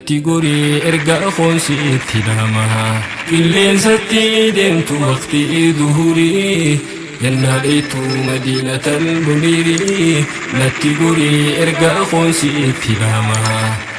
natti gori erga khoonsiitti dhama qilleensatti deemtu waqtii dhuhurii yannaadheetu madiinatal munirii natti gori erga khoonsiitti dhama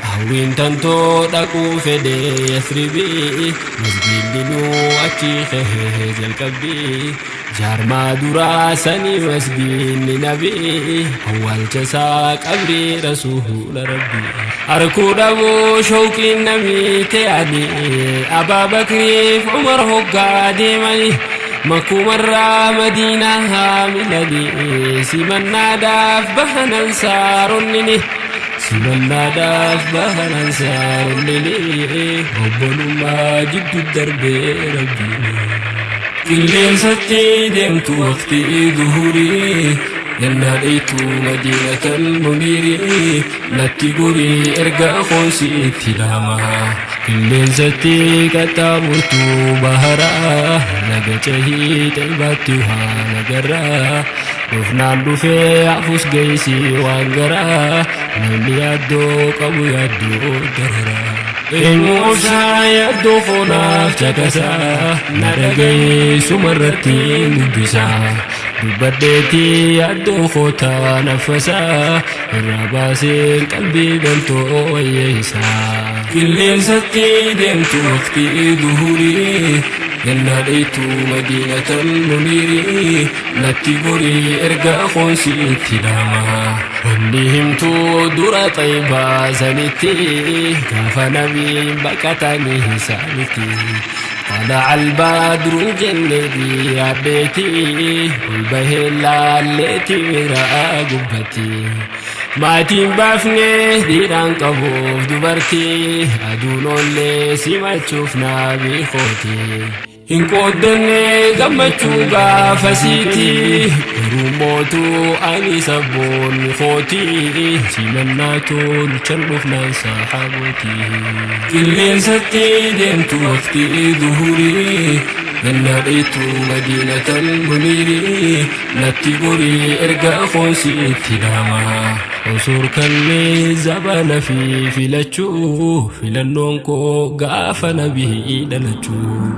hawwiin tantoo dhaquu fedhee yasribii masgiidinuu achi kahee jalqabbii jaarmaa duraa sanii masgiidni nabii awwaalchasaa qabrii rasuula rabbii arkuu dhabuu shawqiin namiite yaadii Abaabakriif Umar hoggaa deemanii makumarraa madiinaa haamiladii simannaadhaaf bahan ansaaronnini simannaadhaaf bahan ansaaronnini obbolummaa jiddu darbee rabbiini qilleensatti deemtu waqtii dhuhurii yannaadheetu madiinatal munirii natti gori erga khoonsiitti dhama qilleensatti qaxxaamurtu baharaa laga cahii xaybaatti haala garraa dhufnaan dhufee hafus geessi waan garaa namni yaaddoo qabu yaaddoo dararaa eenyu obsaa yaaddoo koonaaf caqasaa na dhaga'ee sumarratti dubbisaa dubbadheetti yaaddoo kootaa naffasaa irraa baaseen qalbii galtoo wayyeessaa qilleensatti deemtu waqtii dhuhurii yannaadheetu madiinatal munirii natti gori erga khoonsiitti dhama wanni himtuu dura xaybaa sanitti gaafa nabiin baqatanii isaanitti طلع البدر جنبي يا بيتي والبهلا الليتي وراء قبتي ما تنبافني ديران قبوف دبرتي أدون اللي سيما تشوفنا بخوتي إن قدني قمتشوغا فسيتي روموتو أني سبون خوتي سيمناتو لتشرفنا صحابتي قلينستي ديمتو وقتي ظهوري yannaadheetu madiinatal munirii natti gori erga khoonsiitti dhama osoo kallee zabana fi filachuu filannoon koo gaafa nabii dhalachuu